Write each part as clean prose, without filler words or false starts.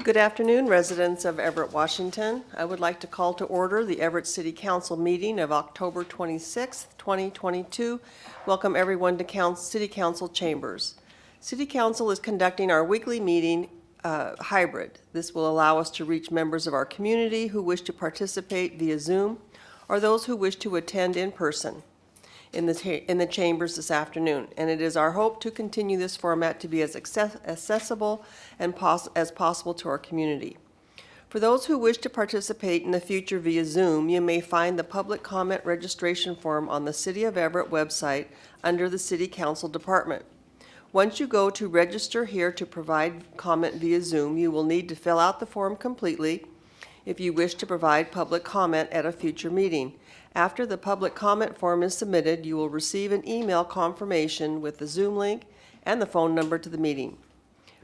Good afternoon, residents of Everett, Washington. I would like to call to order the Everett City Council meeting of October 26th, 2022. Welcome everyone to City Council chambers. City Council is conducting our weekly meeting hybrid. This will allow us to reach members of our community who wish to participate via Zoom or those who wish to attend in person in the chambers this afternoon, and it is our hope to continue this format to be as accessible and as possible to our community. For those who wish to participate in the future via Zoom, you may find the public comment registration form on the City of Everett website under the City Council Department. Once you go to register here to provide comment via Zoom, you will need to fill out the form completely if you wish to provide public comment at a future meeting. After the public comment form is submitted, you will receive an email confirmation with the Zoom link and the phone number to the meeting.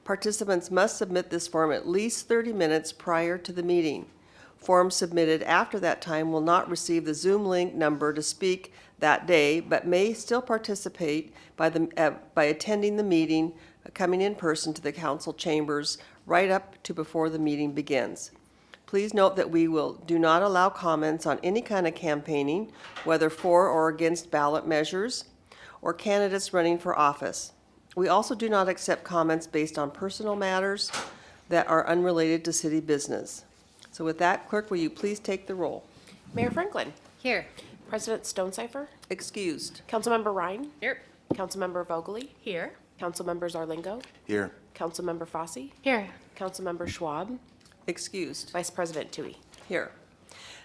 Participants must submit this form at least 30 minutes prior to the meeting. Forms submitted after that time will not receive the Zoom link number to speak that day, but may still participate by attending the meeting, coming in person to the council chambers right up to before the meeting begins. Please note that we do not allow comments on any kind of campaigning, whether for or against ballot measures or candidates running for office. We also do not accept comments based on personal matters that are unrelated to city business. So with that, Clerk, will you please take the roll? Mayor Franklin. Here. President Stonecipher. Excused. Councilmember Ryan. Here. Councilmember Vogely. Here. Councilmember Zarlingo. Here. Councilmember Fosse. Here. Councilmember Schwab. Excused. Vice President Tui. Here.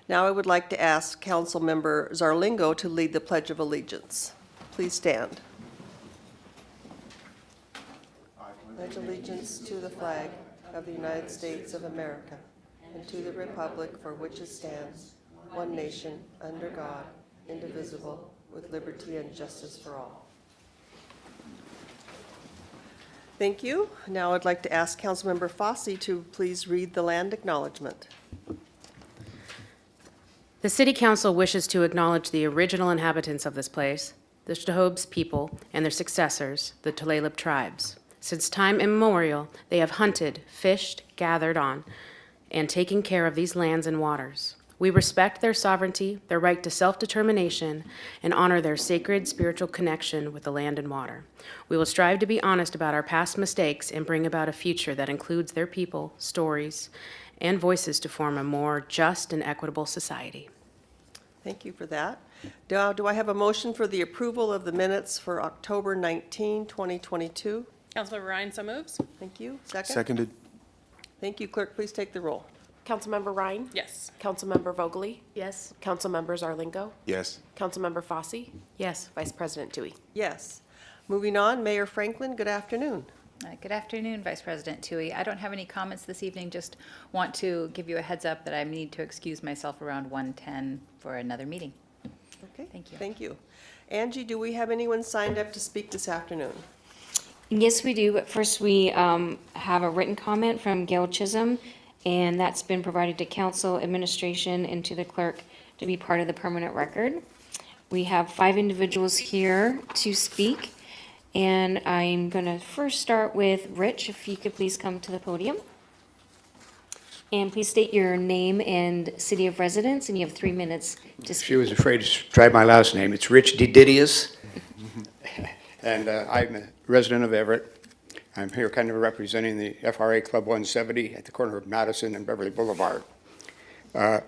Now I would like to ask Councilmember Zarlingo to lead the Pledge of Allegiance. Please stand. I pledge allegiance to the flag of the United States of America and to the republic for which it stands, one nation, under God, indivisible, with liberty and justice for all. Thank you. Now I'd like to ask Councilmember Fosse to please read the land acknowledgement. The City Council wishes to acknowledge the original inhabitants of this place, the Stahobes people and their successors, the Tulalip tribes. Since time immemorial, they have hunted, fished, gathered on, and taken care of these lands and waters. We respect their sovereignty, their right to self-determination, and honor their sacred spiritual connection with the land and water. We will strive to be honest about our past mistakes and bring about a future that includes their people, stories, and voices to form a more just and equitable society. Thank you for that. Do I have a motion for the approval of the minutes for October 19, 2022? Councilmember Ryan, so moves. Thank you. Second? Seconded. Thank you. Clerk, please take the roll. Councilmember Ryan. Yes. Councilmember Vogely. Yes. Councilmember Zarlingo. Yes. Councilmember Fosse. Yes. Vice President Tui. Yes. Moving on, Mayor Franklin, good afternoon. Good afternoon, Vice President Tui. I don't have any comments this evening, just want to give you a heads up that I need to excuse myself around 1:10 for another meeting. Okay. Thank you. Thank you. Angie, do we have anyone signed up to speak this afternoon? Yes, we do, but first we have a written comment from Gail Chisholm, and that's been provided to council, administration, and to the clerk to be part of the permanent record. We have 5 individuals here to speak, and I'm going to first start with Rich, if you could please come to the podium. And please state your name and city of residence, and you have 3 minutes to speak. She was afraid to try my last name. It's Rich Dididius, and I'm a resident of Everett. I'm here kind of representing the FRA Club 170 at the corner of Madison and Beverly Boulevard. I've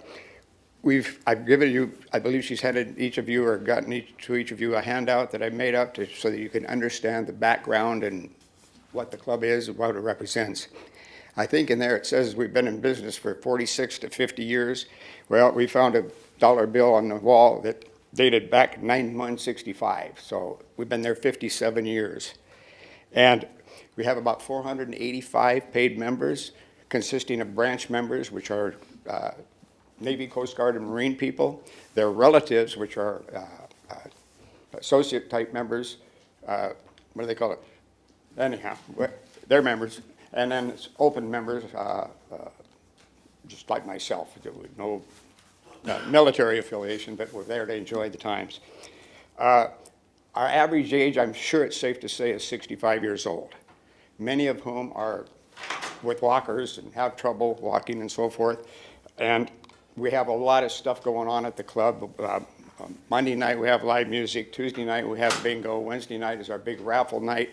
given you, I believe she's handed each of you or gotten to each of you a handout that I made up so that you can understand the background and what the club is and what it represents. I think in there it says we've been in business for 46 to 50 years. Well, we found a dollar bill on the wall that dated back 9165, so we've been there 57 years. And we have about 485 paid members, consisting of branch members, which are Navy, Coast Guard, and Marine people, their relatives, which are associate-type members, what do they call it? Anyhow, they're members, and then it's open members, just like myself, with no military affiliation, but we're there to enjoy the times. Our average age, I'm sure it's safe to say, is 65 years old, many of whom are with walkers and have trouble walking and so forth. And we have a lot of stuff going on at the club. Monday night, we have live music. Tuesday night, we have bingo. Wednesday night is our big raffle night.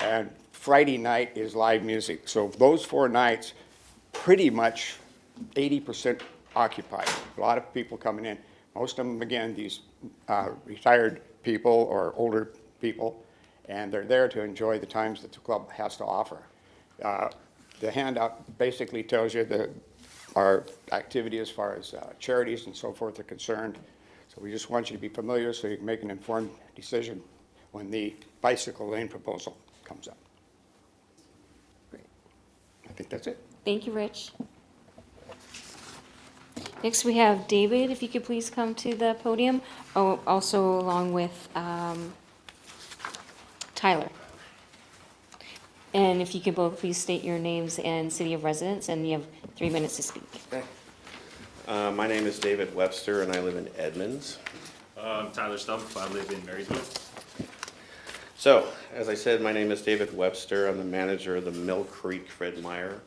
And Friday night is live music. So those 4 nights, pretty much 80% occupied. A lot of people coming in. Most of them, again, these retired people or older people, and they're there to enjoy the times that the club has to offer. The handout basically tells you our activity as far as charities and so forth are concerned. So we just want you to be familiar so you can make an informed decision when the bicycle lane proposal comes up. Great. I think that's it. Thank you, Rich. Next, we have David, if you could please come to the podium. Oh, also along with Tyler. And if you could both please state your names and city of residence, and you have 3 minutes to speak. Okay. My name is David Webster, and I live in Edmonds. Tyler Stump, I live in Marysville. So, as I said, my name is David Webster. I'm the manager of the Mill Creek Fred Meyer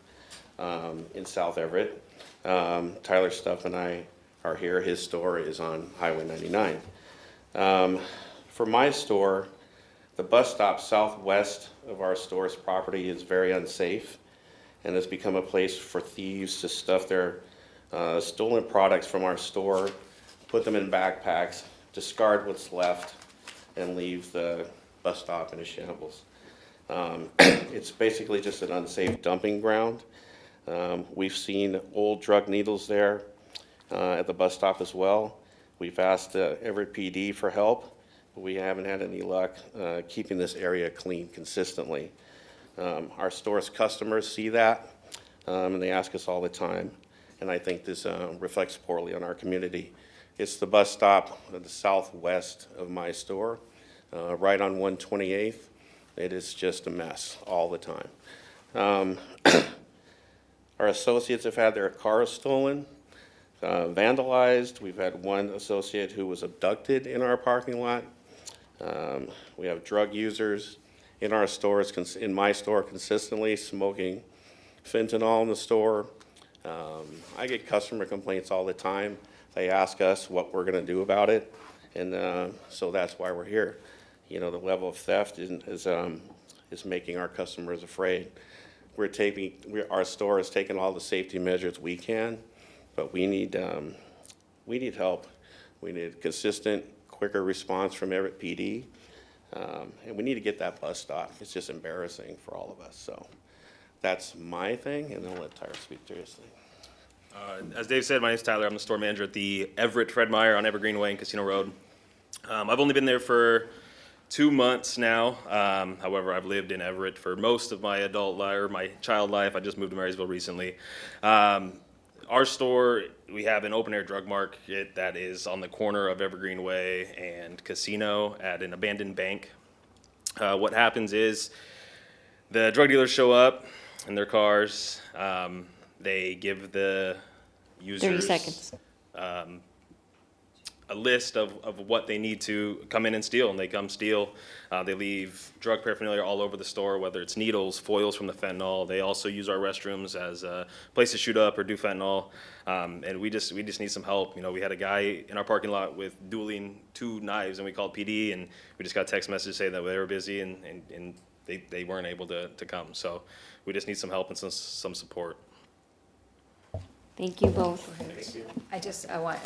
in South Everett. Tyler Stuff and I are here. His store is on Highway 99. For my store, the bus stop southwest of our store's property is very unsafe and has become a place for thieves to stuff their stolen products from our store, put them in backpacks, discard what's left, and leave the bus stop in a shambles. It's basically just an unsafe dumping ground. We've seen old drug needles there at the bus stop as well. We've asked Everett PD for help, but we haven't had any luck keeping this area clean consistently. Our store's customers see that, and they ask us all the time, and I think this reflects poorly on our community. It's the bus stop at the southwest of my store, right on 128th. It is just a mess all the time. Our associates have had their cars stolen, vandalized. We've had one associate who was abducted in our parking lot. We have drug users in our stores, in my store, consistently smoking fentanyl in the store. I get customer complaints all the time. They ask us what we're going to do about it, and so that's why we're here. You know, the level of theft is making our customers afraid. Our store is taking all the safety measures we can, but we need help. We need consistent, quicker response from Everett PD, and we need to get that bus stop. It's just embarrassing for all of us. So that's my thing, and I'll let Tyler speak seriously. As Dave said, my name's Tyler. I'm the store manager at the Everett Fred Meyer on Evergreen Way and Casino Road. I've only been there for 2 months now. However, I've lived in Everett for most of my adult life, or my child life. I just moved to Marysville recently. Our store, we have an open-air drug market that is on the corner of Evergreen Way and Casino at an abandoned bank. What happens is the drug dealers show up in their cars. They give the users 30 seconds. A list of what they need to come in and steal, and they come steal. They leave drug paraphernalia all over the store, whether it's needles, foils from the fentanyl. They also use our restrooms as a place to shoot up or do fentanyl, and we just need some help. You know, we had a guy in our parking lot with dueling 2 knives, and we called PD, and we just got a text message saying that they were busy and they weren't able to come. So we just need some help and some support. Thank you both. I want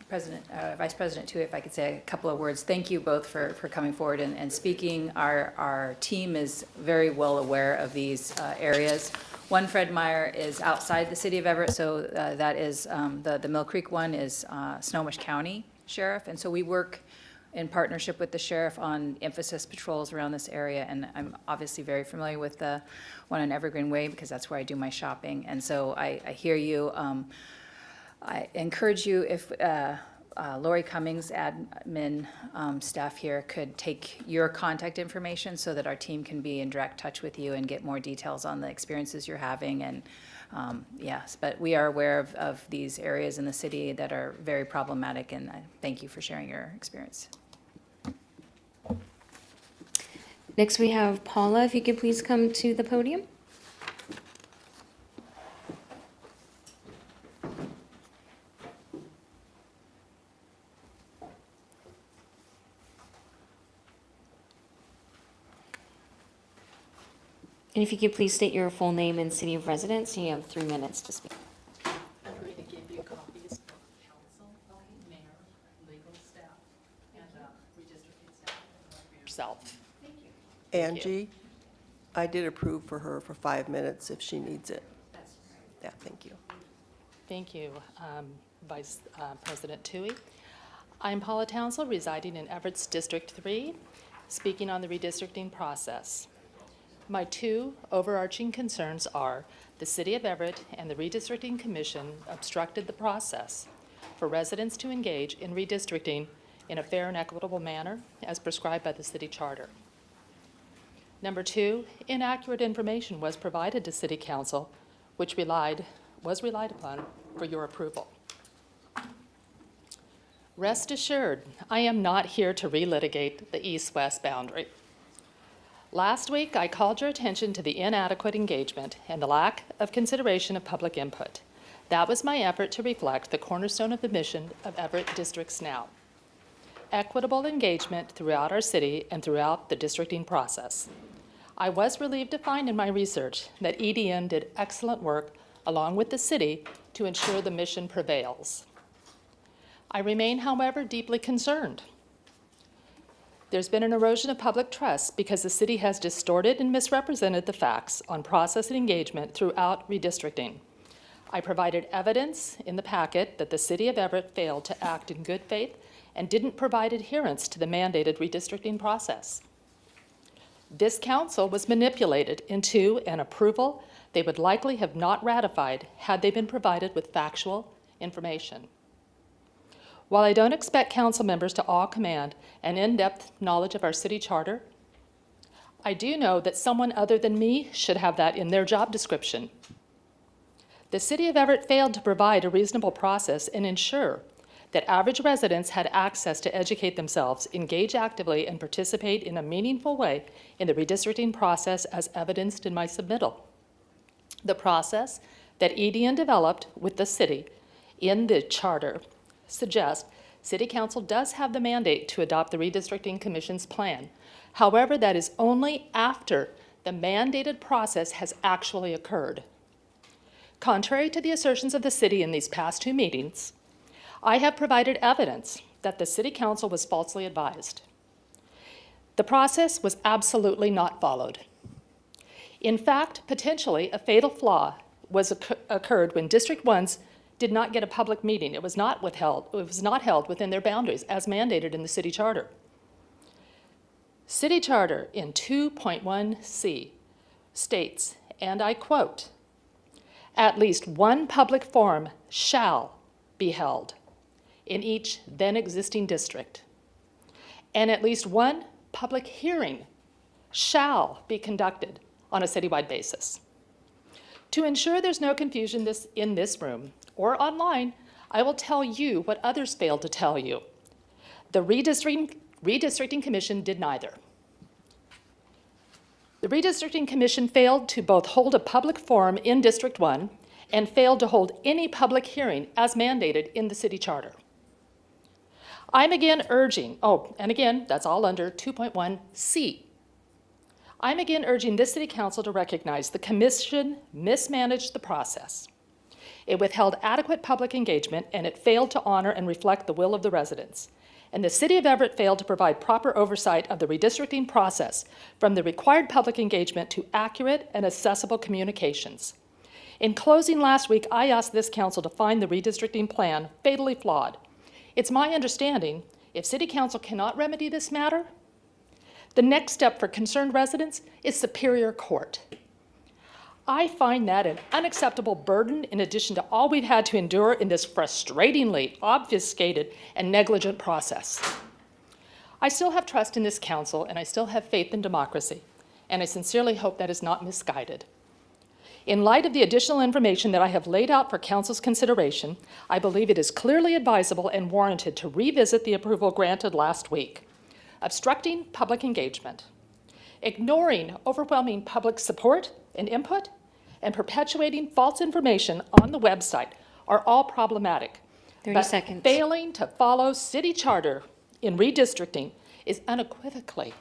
Vice President too, if I could say a couple of words. Thank you both for coming forward and speaking. Our team is very well aware of these areas. One Fred Meyer is outside the city of Everett, so that is the Mill Creek one is Snohomish County Sheriff, and so we work in partnership with the sheriff on emphasis patrols around this area, and I'm obviously very familiar with the one on Evergreen Way because that's where I do my shopping, and so I hear you. I encourage you, if Lori Cummings, admin staff here, could take your contact information so that our team can be in direct touch with you and get more details on the experiences you're having. And yes, but we are aware of these areas in the city that are very problematic, and I thank you for sharing your experience. Next, we have Paula, if you could please come to the podium. And if you could please state your full name and city of residence, you have 3 minutes to speak. I'm going to give you copies of council, mayor, legal staff, and redistricting staff for yourself. Thank you. Angie, I did approve for her for 5 minutes if she needs it. That's right. Yeah, thank you. Thank you, Vice President Tui. I'm Paula Townsell, residing in Everett's District 3, speaking on the redistricting process. My two overarching concerns are the City of Everett and the Redistricting Commission obstructed the process for residents to engage in redistricting in a fair and equitable manner as prescribed by the city charter. Number two, inaccurate information was provided to City Council, which was relied upon for your approval. Rest assured, I am not here to relitigate the east-west boundary. Last week, I called your attention to the inadequate engagement and the lack of consideration of public input. That was my effort to reflect the cornerstone of the mission of Everett Districts Now: equitable engagement throughout our city and throughout the districting process. I was relieved to find in my research that EDN did excellent work along with the city to ensure the mission prevails. I remain, however, deeply concerned. There's been an erosion of public trust because the city has distorted and misrepresented the facts on process and engagement throughout redistricting. I provided evidence in the packet that the City of Everett failed to act in good faith and didn't provide adherence to the mandated redistricting process. This council was manipulated into an approval they would likely have not ratified had they been provided with factual information. While I don't expect council members to all command an in-depth knowledge of our city charter, I do know that someone other than me should have that in their job description. The City of Everett failed to provide a reasonable process and ensure that average residents had access to educate themselves, engage actively, and participate in a meaningful way in the redistricting process as evidenced in my submittal. The process that EDN developed with the city in the charter suggests City Council does have the mandate to adopt the Redistricting Commission's plan. However, that is only after the mandated process has actually occurred. Contrary to the assertions of the city in these past two meetings, I have provided evidence that the City Council was falsely advised. The process was absolutely not followed. In fact, potentially a fatal flaw occurred when District 1's did not get a public meeting. It was not held within their boundaries as mandated in the city charter. City charter in 2.1c states, and I quote, "At least one public forum shall be held in each then existing district, and at least one public hearing shall be conducted on a citywide basis." To ensure there's no confusion in this room or online, I will tell you what others failed to tell you. The Redistricting Commission did neither. The Redistricting Commission failed to both hold a public forum in District 1 and failed to hold any public hearing as mandated in the city charter. I'm again urging, and again, that's all under 2.1c. I'm again urging this City Council to recognize the Commission mismanaged the process. It withheld adequate public engagement, and it failed to honor and reflect the will of the residents. And the City of Everett failed to provide proper oversight of the redistricting process, from the required public engagement to accurate and accessible communications. In closing last week, I asked this council to find the redistricting plan fatally flawed. It's my understanding, if City Council cannot remedy this matter, the next step for concerned residents is Superior Court. I find that an unacceptable burden in addition to all we've had to endure in this frustratingly obfuscated and negligent process. I still have trust in this council, and I still have faith in democracy, and I sincerely hope that is not misguided. In light of the additional information that I have laid out for council's consideration, I believe it is clearly advisable and warranted to revisit the approval granted last week. Obstructing public engagement, ignoring overwhelming public support and input, and perpetuating false information on the website are all problematic. 30 seconds. Failing to follow city charter in redistricting is unequivocally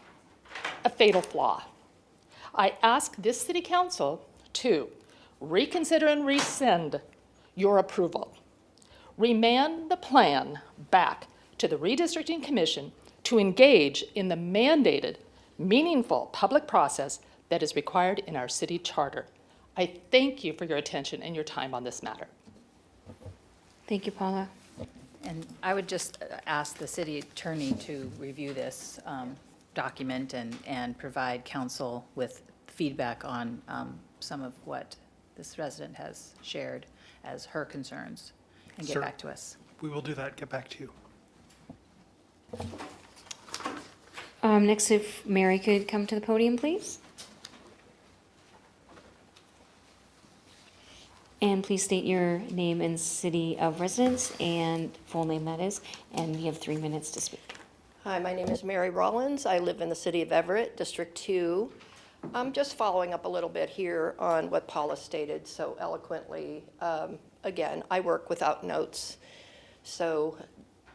a fatal flaw. I ask this city council to reconsider and rescind your approval. Remand the plan back to the redistricting commission to engage in the mandated, meaningful public process that is required in our city charter. I thank you for your attention and your time on this matter. Thank you, Paula. And I would just ask the city attorney to review this document and provide council with feedback on some of what this resident has shared as her concerns, and get Sir. back to us. We will do that, get back to you. Next, if Mary could come to the podium, please. And please state your name and city of residence, and full name that is, and you have 3 minutes to speak. Hi, my name is Mary Rollins. I live in the city of Everett, District 2. I'm just following up a little bit here on what Paula stated so eloquently. Again, I work without notes, so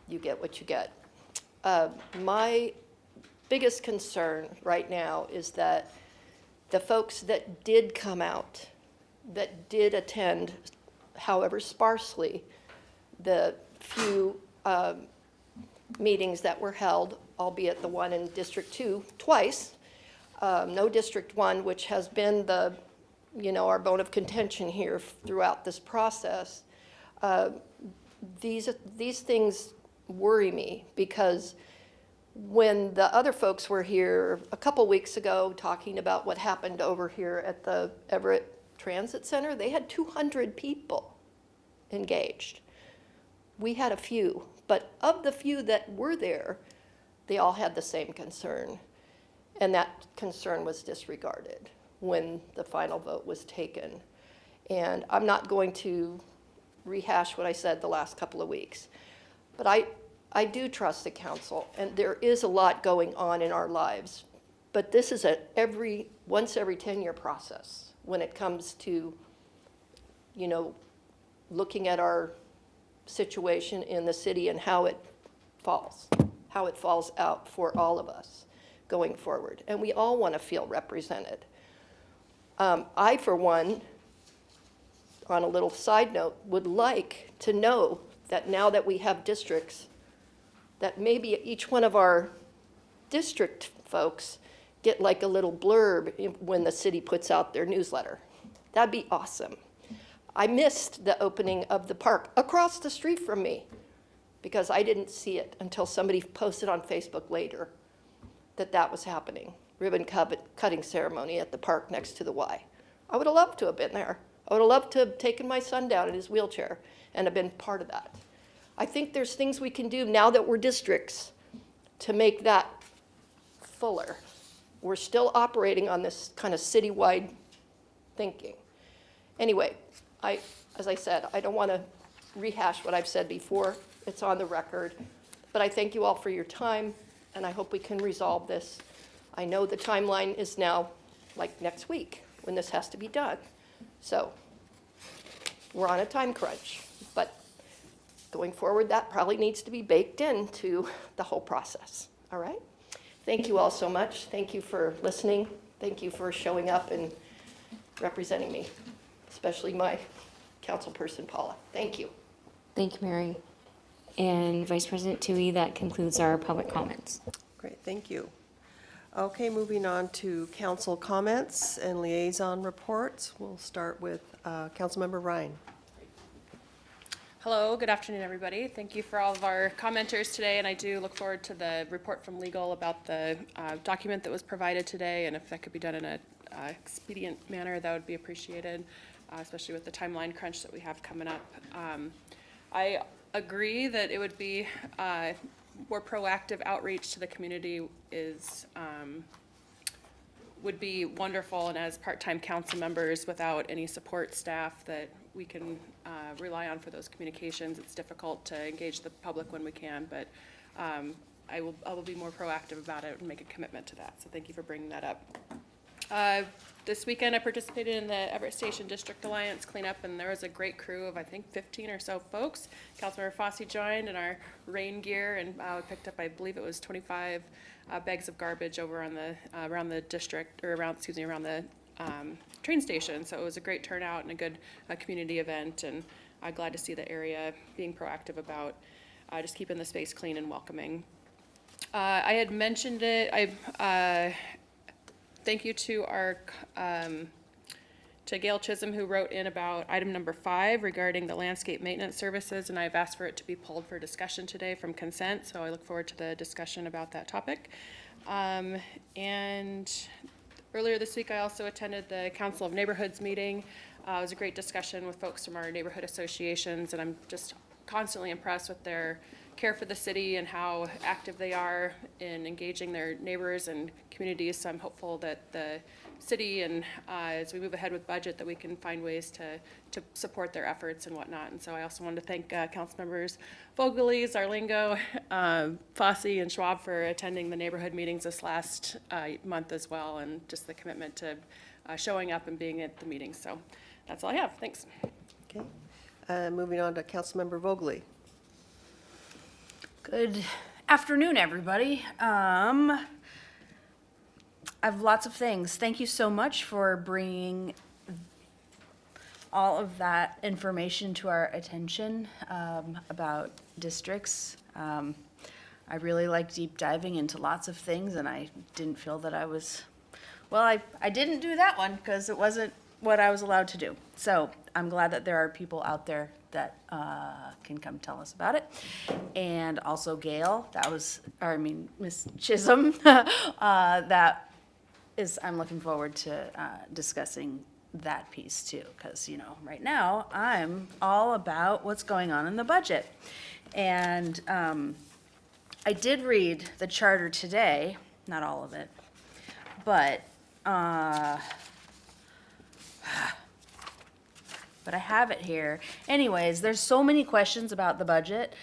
you get what you get. My biggest concern right now is that the folks that did come out, that did attend, however sparsely, the few meetings that were held, albeit the one in District 2 twice, no District 1, which has been the, our bone of contention here throughout this process. These things worry me, because when the other folks were here a couple weeks ago talking about what happened over here at the Everett Transit Center, they had 200 people engaged. We had a few, but of the few that were there, they all had the same concern. And that concern was disregarded when the final vote was taken. And I'm not going to rehash what I said the last couple of weeks, but I do trust the council, and there is a lot going on in our lives. But this is a once every 10-year process when it comes to, looking at our situation in the city and how it falls out for all of us going forward. And we all want to feel represented. I, for one, on a little side note, would like to know that now that we have districts, that maybe each one of our district folks get like a little blurb when the city puts out their newsletter. That'd be awesome. I missed the opening of the park across the street from me because I didn't see it until somebody posted on Facebook later that was happening. Ribbon cutting ceremony at the park next to the Y. I would have loved to have been there. I would have loved to have taken my son down in his wheelchair and have been part of that. I think there's things we can do now that we're districts to make that fuller. We're still operating on this kind of citywide thinking. Anyway, as I said, I don't want to rehash what I've said before. It's on the record. But I thank you all for your time, and I hope we can resolve this. I know the timeline is now like next week when this has to be done. So we're on a time crunch, but going forward, that probably needs to be baked into the whole process. All right? Thank you all so much. Thank you for listening. Thank you for showing up and representing me, especially my councilperson, Paula. Thank you. Thank you, Mary. And Vice President Tui, that concludes our public comments. Great, thank you. Okay, moving on to council comments and liaison reports. We'll start with Councilmember Ryan. Hello, good afternoon, everybody. Thank you for all of our commenters today, and I do look forward to the report from legal about the document that was provided today, and if that could be done in a expedient manner, that would be appreciated, especially with the timeline crunch that we have coming up. I agree that it would be more proactive outreach to the community would be wonderful, and as part-time council members without any support staff that we can rely on for those communications, it's difficult to engage the public when we can, but I will be more proactive about it and make a commitment to that, so thank you for bringing that up. This weekend, I participated in the Everett Station District Alliance cleanup, and there was a great crew of, I think, 15 or so folks. Councilmember Fossey joined in our rain gear, and we picked up, I believe it was 25 bags of garbage over on the around the district, or around, excuse me, around the train station. So it was a great turnout and a good community event, and glad to see the area being proactive about just keeping the space clean and welcoming. I had mentioned it. Thank you to our to Gail Chisholm, who wrote in about item number 5 regarding the landscape maintenance services, and I've asked for it to be pulled for discussion today from consent, so I look forward to the discussion about that topic. And earlier this week, I also attended the Council of Neighborhoods meeting. It was a great discussion with folks from our neighborhood associations, and I'm just constantly impressed with their care for the city and how active they are in engaging their neighbors and communities. So I'm hopeful that the city and as we move ahead with budget, that we can find ways to support their efforts and whatnot. And so I also wanted to thank council members Vogely, Zarlingo, Fossey, and Schwab for attending the neighborhood meetings this last month as well, and just the commitment to showing up and being at the meetings. So that's all I have. Thanks. Okay. Moving on to Councilmember Vogely. Good afternoon, everybody. I have lots of things. Thank you so much for bringing all of that information to our attention about districts. I really like deep diving into lots of things, and I didn't feel that I was, well, I didn't do that one because it wasn't what I was allowed to do. So I'm glad that there are people out there that can come tell us about it. And also Gail, Miss Chisholm, that is, I'm looking forward to discussing that piece too, because, you know, right now I'm all about what's going on in the budget. And I did read the charter today, not all of it, but I have it here. Anyways, there's so many questions about the budget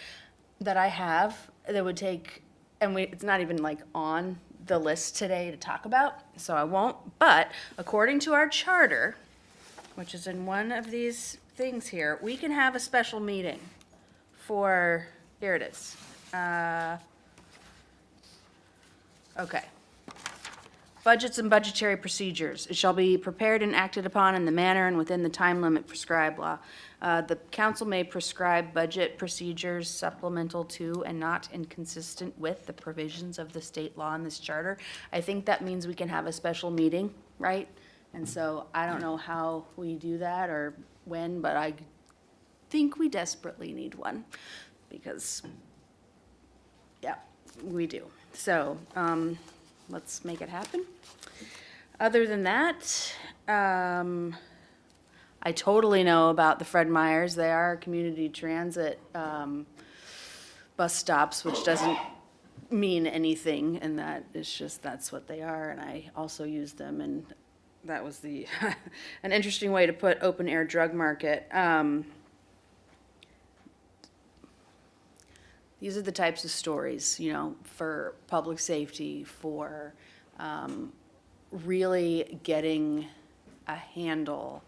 that I have that would take, and it's not even like on the list today to talk about, so I won't. But according to our charter, which is in one of these things here, we can have a special meeting for, here it is. Okay. Budgets and budgetary procedures. It shall be prepared and acted upon in the manner and within the time limit prescribed law. The council may prescribe budget procedures supplemental to and not inconsistent with the provisions of the state law in this charter. I think that means we can have a special meeting, right? And so I don't know how we do that or when, but I think we desperately need one because, yeah, we do. So, let's make it happen. Other than that, I totally know about the Fred Meyers. They are community transit bus stops, which doesn't mean anything, and that is just, that's what they are, and I also use them, and that was the an interesting way to put open air drug market. These are the types of stories, you know, for public safety, for really getting a handle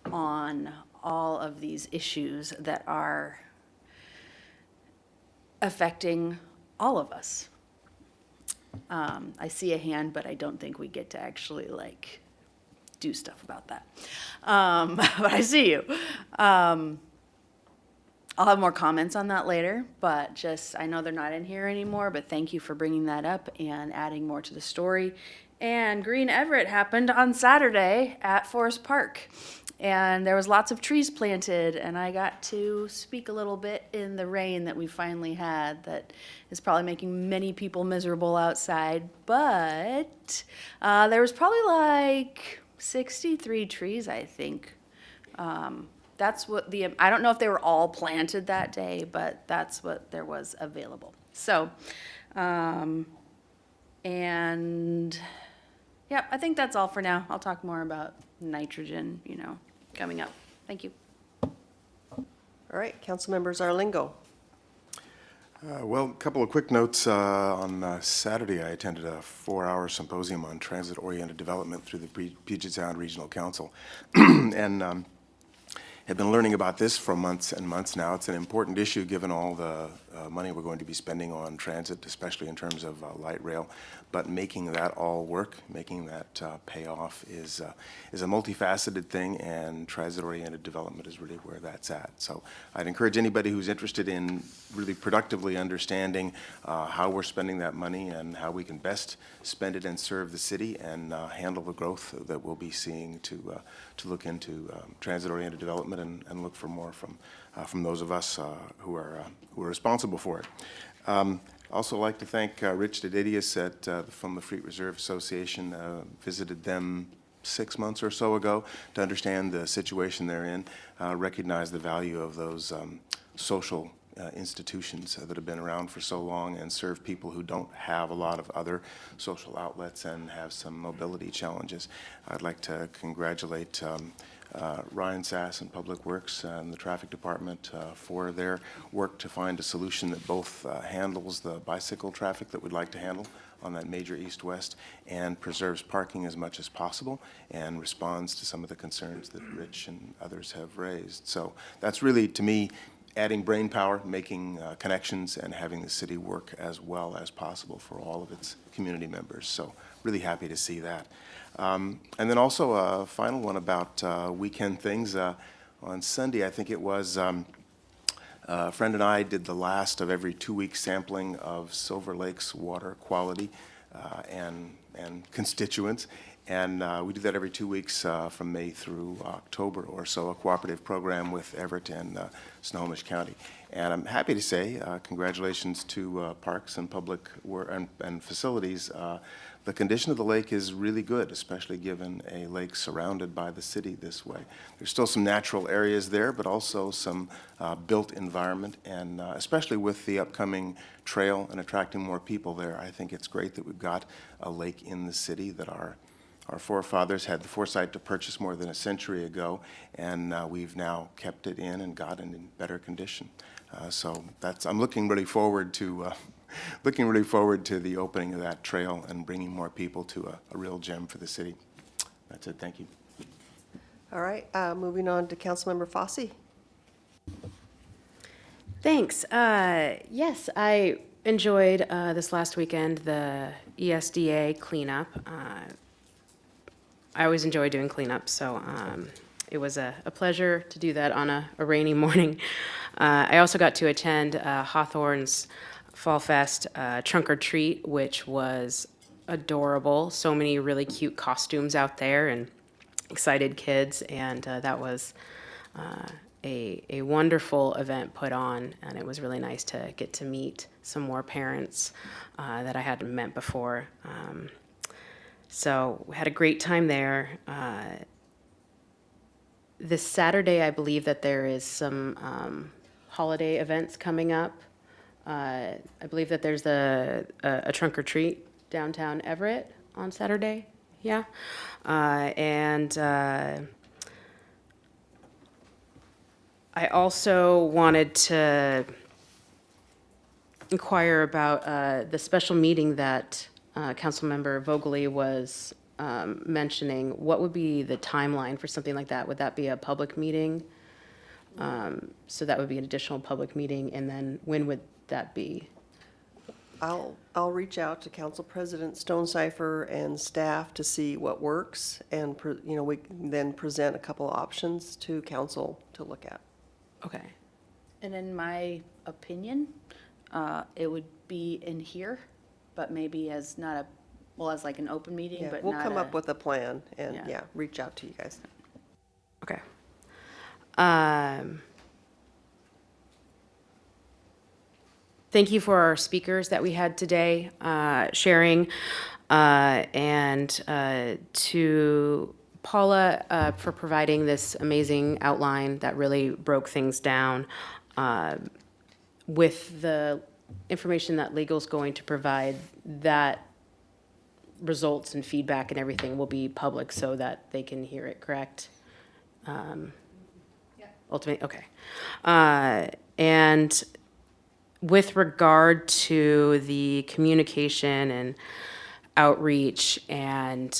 on all of these issues that are affecting all of us. I see a hand, but I don't think we get to actually like do stuff about that. But I see you. I'll have more comments on that later, but just, I know they're not in here anymore, but thank you for bringing that up and adding more to the story. And Green Everett happened on Saturday at Forest Park. And there was lots of trees planted, and I got to speak a little bit in the rain that we finally had that is probably making many people miserable outside. But there was probably like 63 trees, I think. That's what I don't know if they were all planted that day, but that's what there was available. So, and yeah, I think that's all for now. I'll talk more about nitrogen, you know, coming up. Thank you. All right, Councilmember Zarlingo. Well, a couple of quick notes. On Saturday, I attended a 4-hour symposium on transit-oriented development through the Puget Sound Regional Council. And have been learning about this for months and months now. It's an important issue given all the money we're going to be spending on transit, especially in terms of light rail. But making that all work, making that pay off is a multifaceted thing, and transit-oriented development is really where that's at. So I'd encourage anybody who's interested in really productively understanding how we're spending that money and how we can best spend it and serve the city and handle the growth that we'll be seeing to look into transit-oriented development and look for more from those of us who are responsible for it. Also like to thank Rich Dedidius from the Fleet Reserve Association. Visited them 6 months or so ago to understand the situation they're in, recognize the value of those social institutions that have been around for so long and serve people who don't have a lot of other social outlets and have some mobility challenges. I'd like to congratulate Ryan Sass in Public Works and the Traffic Department for their work to find a solution that both handles the bicycle traffic that we'd like to handle on that major east-west and preserves parking as much as possible and responds to some of the concerns that Rich and others have raised. So that's really, to me, adding brain power, making connections, and having the city work as well as possible for all of its community members. So really happy to see that. And then also a final one about weekend things. On Sunday, I think it was, a friend and I did the last of every 2-week sampling of Silver Lake's water quality and constituents. And we do that every 2 weeks from May through October or so, a cooperative program with Everett and Snohomish County. And I'm happy to say congratulations to Parks and Public and Facilities. The condition of the lake is really good, especially given a lake surrounded by the city this way. There's still some natural areas there, but also some built environment, and especially with the upcoming trail and attracting more people there, I think it's great that we've got a lake in the city that our forefathers had the foresight to purchase more than a century ago, and we've now kept it in and got it in better condition. So I'm looking really forward to the opening of that trail and bringing more people to a real gem for the city. That's it. Thank you. All right, moving on to Councilmember Fosse. Thanks. Yes, I enjoyed this last weekend the ESDA cleanup. I always enjoy doing cleanup, so it was a pleasure to do that on a rainy morning. I also got to attend Hawthorne's Fall Fest Trunk or Treat, which was adorable. So many really cute costumes out there and excited kids, and that was a wonderful event put on, and it was really nice to get to meet some more parents that I hadn't met before. So we had a great time there. This Saturday, I believe that there is some holiday events coming up. I believe that there's a trunk or treat downtown Everett on Saturday. Yeah. And I also wanted to inquire about the special meeting that Councilmember Vogely was mentioning. What would be the timeline for something like that? Would that be a public meeting? So that would be an additional public meeting, and then when would that be? I'll reach out to Council President Stonecipher and staff to see what works, and we can then present a couple of options to council to look at. Okay. And in my opinion, it would be in here, but maybe as not as like an open meeting, Yeah, but we'll not come up with a plan and Yeah. reach out to you guys. Okay. Thank you for our speakers that we had today sharing, and to Paula for providing this amazing outline that really broke things down. With the information that legal's going to provide, that results and feedback and everything will be public so that they can hear it, correct? Ultimately, okay. And with regard to the communication and outreach and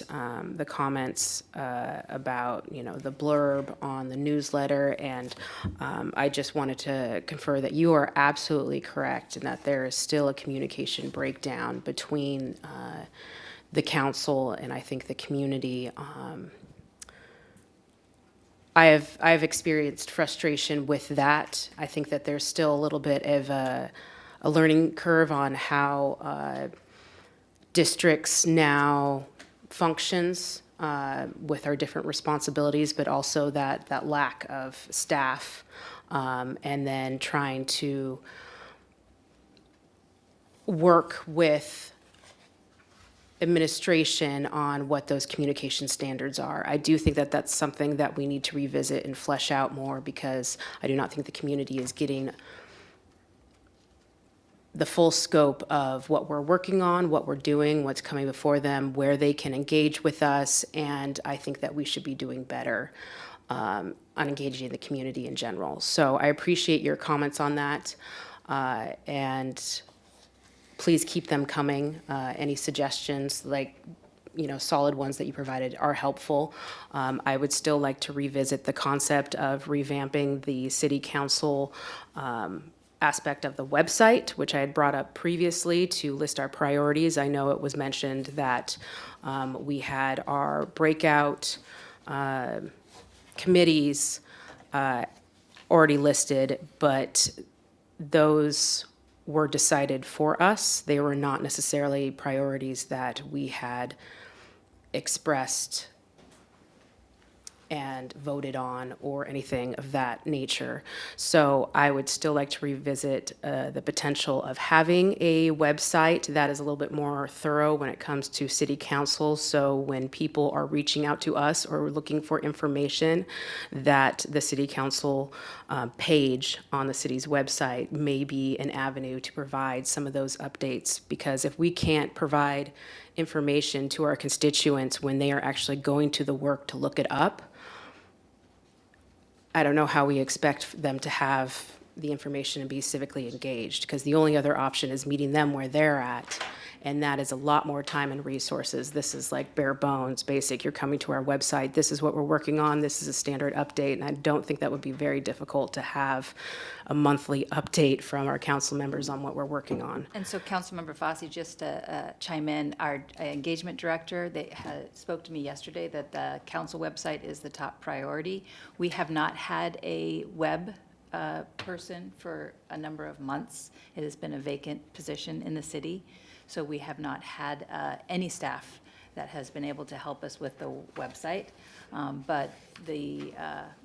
the comments about, the blurb on the newsletter. And I just wanted to confer that you are absolutely correct and that there is still a communication breakdown between the council and I think the community. I've experienced frustration with that. I think that there's still a little bit of a learning curve on how districts now functions with our different responsibilities, but also that lack of staff, and then trying to work with administration on what those communication standards are. I do think that that's something that we need to revisit and flesh out more, because I do not think the community is getting the full scope of what we're working on, what we're doing, what's coming before them, where they can engage with us, and I think that we should be doing better on engaging the community in general. So I appreciate your comments on that, and please keep them coming. Any suggestions, like, solid ones that you provided are helpful. I would still like to revisit the concept of revamping the city council aspect of the website, which I had brought up previously, to list our priorities. I know it was mentioned that we had our breakout committees already listed, but those were decided for us. They were not necessarily priorities that we had expressed and voted on or anything of that nature. So I would still like to revisit the potential of having a website that is a little bit more thorough when it comes to city council. So when people are reaching out to us or looking for information, that the city council page on the city's website may be an avenue to provide some of those updates. Because if we can't provide information to our constituents when they are actually going to the work to look it up, I don't know how we expect them to have the information and be civically engaged, because the only other option is meeting them where they're at, and that is a lot more time and resources. This is like bare bones, basic. You're coming to our website, this is what we're working on, this is a standard update, and I don't think that would be very difficult to have a monthly update from our council members on what we're working on. And so Councilmember Fossey, just to chime in, our engagement director, they spoke to me yesterday that the council website is the top priority. We have not had a web person for a number of months. It has been a vacant position in the city, so we have not had any staff that has been able to help us with the website. But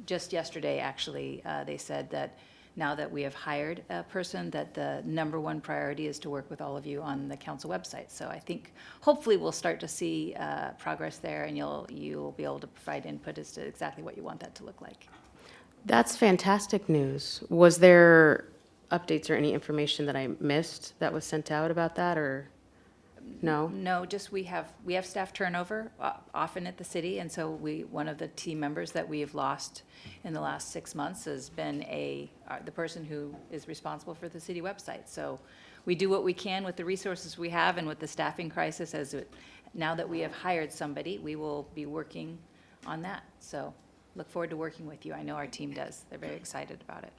just yesterday, actually, they said that now that we have hired a person, that the number one priority is to work with all of you on the council website. So I think hopefully we'll start to see progress there, and you'll be able to provide input as to exactly what you want that to look like. That's fantastic news. Was there updates or any information that I missed that was sent out about that, or no? No, just we have staff turnover often at the city, and so one of the team members that we have lost in the last 6 months has been the person who is responsible for the city website. So we do what we can with the resources we have and with the staffing crisis. Now that we have hired somebody, we will be working on that. So look forward to working with you. I know our team does. They're very excited about it.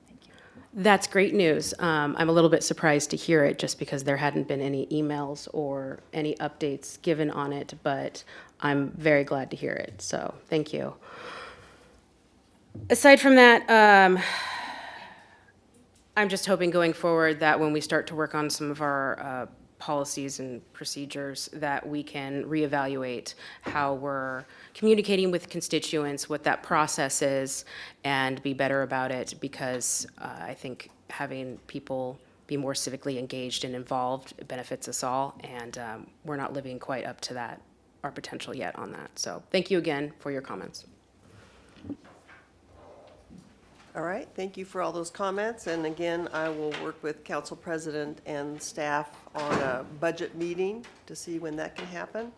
Thank you. That's great news. I'm a little bit surprised to hear it, just because there hadn't been any emails or any updates given on it, but I'm very glad to hear it. So thank you. Aside from that, I'm just hoping going forward that when we start to work on some of our policies and procedures, that we can reevaluate how we're communicating with constituents, what that process is, and be better about it, because I think having people be more civically engaged and involved benefits us all, and we're not living quite up to that, our potential yet on that. So thank you again for your comments. All right, thank you for all those comments. And again, I will work with council president and staff on a budget meeting to see when that can happen.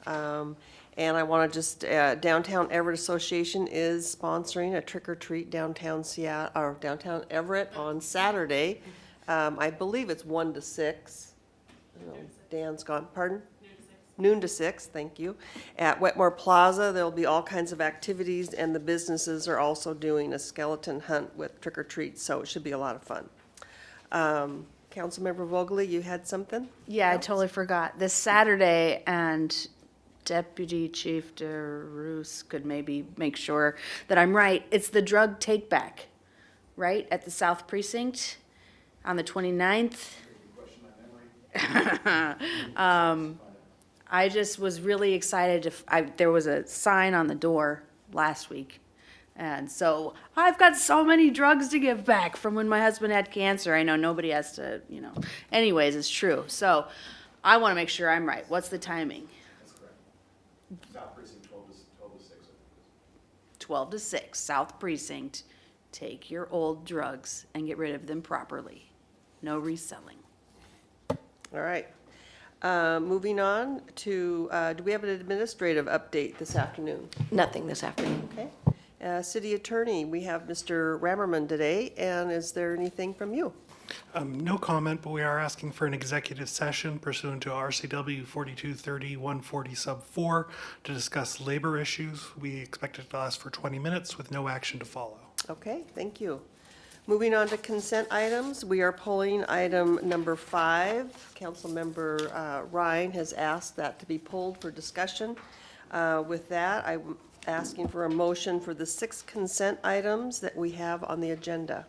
And I want to just, Downtown Everett Association is sponsoring a trick or treat downtown Seattle, or downtown Everett on Saturday. I believe it's 1 to 6. I don't know, Dan's gone, pardon? Noon to 6, thank you. At Wetmore Plaza, there'll be all kinds of activities, and the businesses are also doing a skeleton hunt with trick or treats, so it should be a lot of fun. Councilmember Vogely, you had something? Yeah, I totally forgot. This Saturday, and Deputy Chief DeRoos could maybe make sure that I'm right. It's the drug take back, right, at the South Precinct on the 29th. I just was really excited. There was a sign on the door last week. And so I've got so many drugs to give back from when my husband had cancer. I know nobody has to, Anyways, it's true. So I want to make sure I'm right. What's the timing? That's correct. South Precinct, 12 to 6. 12 to 6, South Precinct. Take your old drugs and get rid of them properly. No reselling. All right. Moving on to, do we have an administrative update this afternoon? Nothing this afternoon. Okay. City Attorney, we have Mr. Rammerman today, and is there anything from you? No comment, but we are asking for an executive session pursuant to RCW 4230-140 sub 4 to discuss labor issues. We expect it to last for 20 minutes with no action to follow. Okay, thank you. Moving on to consent items, we are pulling item number 5. Councilmember Ryan has asked that to be pulled for discussion. With that, I'm asking for a motion for the 6 consent items that we have on the agenda.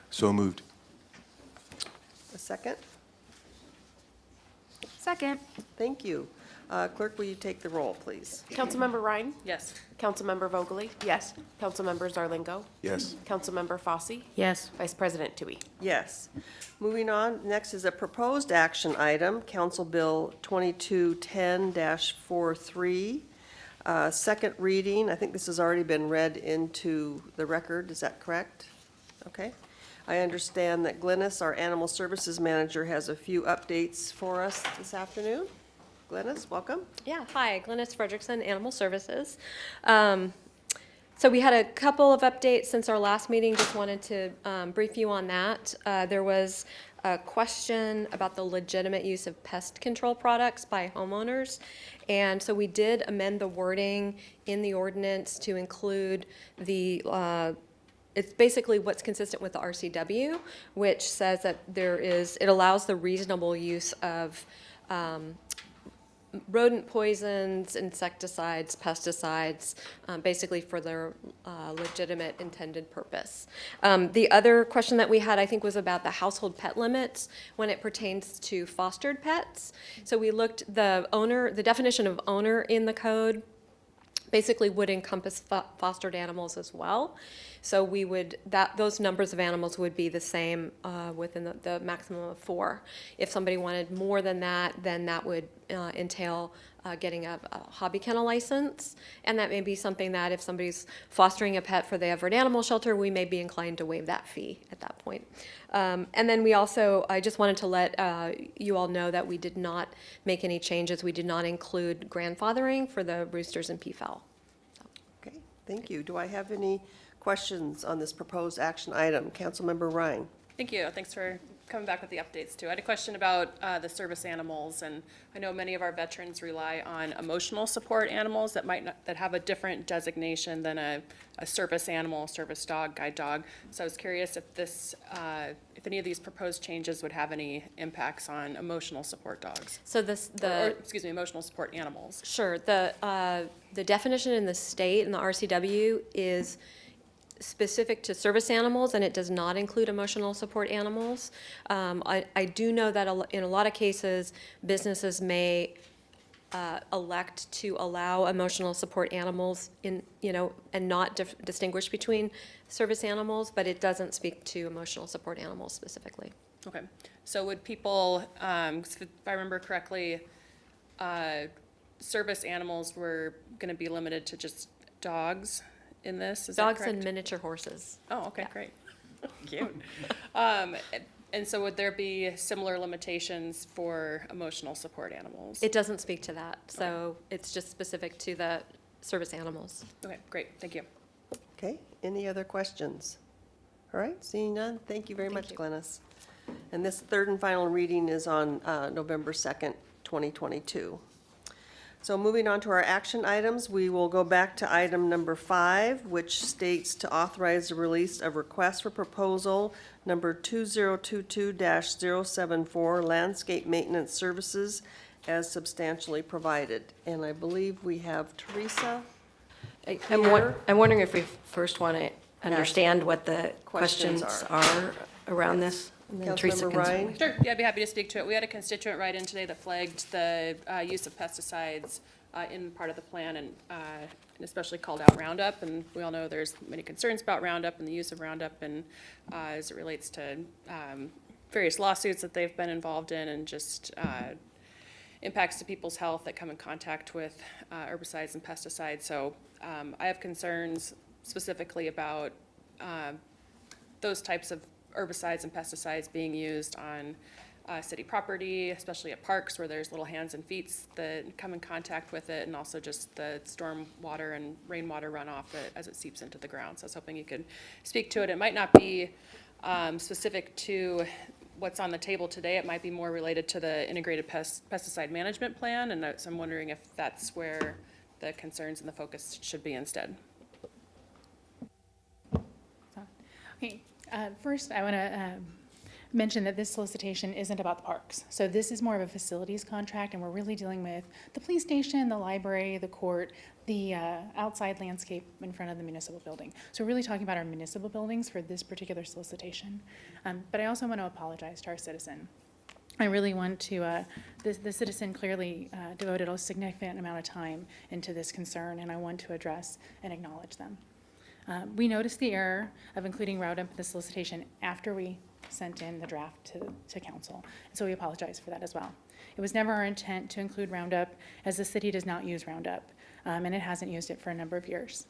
So moved. A second? Second. Thank you. Clerk, will you take the roll, please? Councilmember Ryan? Yes. Councilmember Vogely? Yes. Councilmember Zarlingo? Yes. Councilmember Fosse? Yes. Vice President Tui? Yes. Moving on, next is a proposed action item, Council Bill 2210-43. Second reading, I think this has already been read into the record, is that correct? Okay. I understand that Glennis, our Animal Services Manager, has a few updates for us this afternoon. Glennis, welcome. Yeah, hi, Glennis Frederickson, Animal Services. So we had a couple of updates since our last meeting, just wanted to brief you on that. There was a question about the legitimate use of pest control products by homeowners. And so we did amend the wording in the ordinance to include the, it's basically what's consistent with the RCW, which says that it allows the reasonable use of rodent poisons, insecticides, pesticides, basically for their legitimate intended purpose. The other question that we had, I think, was about the household pet limits when it pertains to fostered pets. So we looked, the definition of owner in the code basically would encompass fostered animals as well. So we would, those numbers of animals would be the same within the maximum of 4. If somebody wanted more than that, then that would entail getting a hobby kennel license. And that may be something that if somebody's fostering a pet for the Everett Animal Shelter, we may be inclined to waive that fee at that point. And then we also, I just wanted to let you all know that we did not make any changes. We did not include grandfathering for the roosters and peafowl. Okay, thank you. Do I have any questions on this proposed action item? Councilmember Ryan. Thank you. Thanks for coming back with the updates too. I had a question about the service animals, and I know many of our veterans rely on emotional support animals that that have a different designation than a service animal, service dog, guide dog. So I was curious if if any of these proposed changes would have any impacts on emotional support dogs. So excuse me, emotional support animals. Sure. The definition in the state and the RCW is specific to service animals, and it does not include emotional support animals. I do know that in a lot of cases, businesses may elect to allow emotional support animals and not distinguish between service animals, but it doesn't speak to emotional support animals specifically. Okay. So would people, if I remember correctly, service animals were going to be limited to just dogs in this? Is that Dogs correct? and miniature horses. Oh, okay, Yeah. great. Cute. And so would there be similar limitations for emotional support animals? It doesn't speak to that, so it's just specific to the service animals. Okay, great, thank you. Okay, any other questions? All right, seeing none, thank you very much, you. Glennis. And this third and final reading is on November 2nd, 2022. So moving on to our action items, we will go back to item number 5, which states to authorize the release of request for proposal number 2022-074, landscape maintenance services as substantially provided. And I believe we have Teresa here. I'm wondering if we first want to understand what the Questions questions are. are around this. and then Teresa Councilmember can- Ryan? Sure, yeah, I'd be happy to speak to it. We had a constituent write in today that flagged the use of pesticides in part of the plan and especially called out Roundup. And we all know there's many concerns about Roundup and the use of Roundup and as it relates to various lawsuits that they've been involved in and just impacts to people's health that come in contact with herbicides and pesticides. So I have concerns specifically about those types of herbicides and pesticides being used on city property, especially at parks where there's little hands and feet that come in contact with it, and also just the storm water and rainwater runoff as it seeps into the ground. So I was hoping you could speak to it. It might not be specific to what's on the table today. It might be more related to the integrated pesticide management plan, and so I'm wondering if that's where the concerns and the focus should be instead. Okay, first I want to mention that this solicitation isn't about the parks. So this is more of a facilities contract, and we're really dealing with the police station, the library, the court, the outside landscape in front of the municipal building. So we're really talking about our municipal buildings for this particular solicitation. But I also want to apologize to our citizen. I really want to, the citizen clearly devoted a significant amount of time into this concern, and I want to address and acknowledge them. We noticed the error of including Roundup in the solicitation after we sent in the draft to council. So we apologize for that as well. It was never our intent to include Roundup, as the city does not use Roundup, and it hasn't used it for a number of years.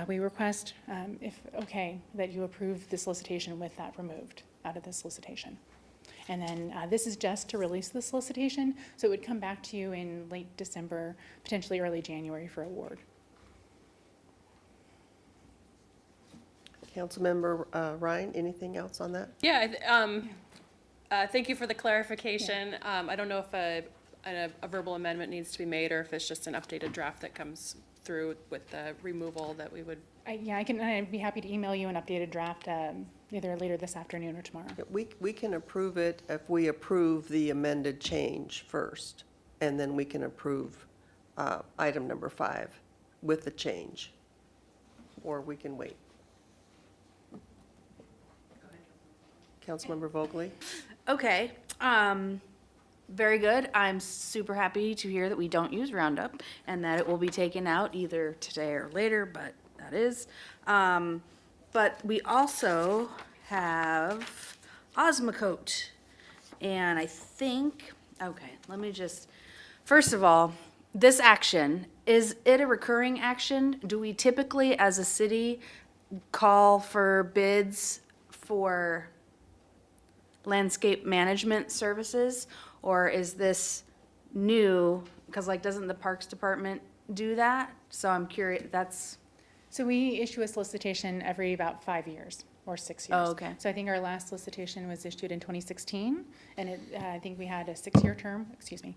We request, if okay, that you approve the solicitation with that removed out of the solicitation. And then this is just to release the solicitation, so it would come back to you in late December, potentially early January for award. Councilmember Ryan, anything else on that? Yeah, thank you for the clarification. I don't know if a verbal amendment needs to be made or if it's just an updated draft that comes through with the removal that we would. Yeah, I'd be happy to email you an updated draft either later this afternoon or tomorrow. We can approve it if we approve the amended change first, and then we can approve item number 5 with the change, or we can wait. Councilmember Vogely? Okay, very good. I'm super happy to hear that we don't use Roundup and that it will be taken out either today or later, but that is. But we also have Osmocote. And I think, okay, let me just, first of all, this action, is it a recurring action? Do we typically, as a city, call for bids for landscape management services? Or is this new? Because like, doesn't the Parks Department do that? So I'm curious, that's. So we issue a solicitation every about 5 years or 6 years. Oh, okay. So I think our last solicitation was issued in 2016, and I think we had a 6-year term, excuse me.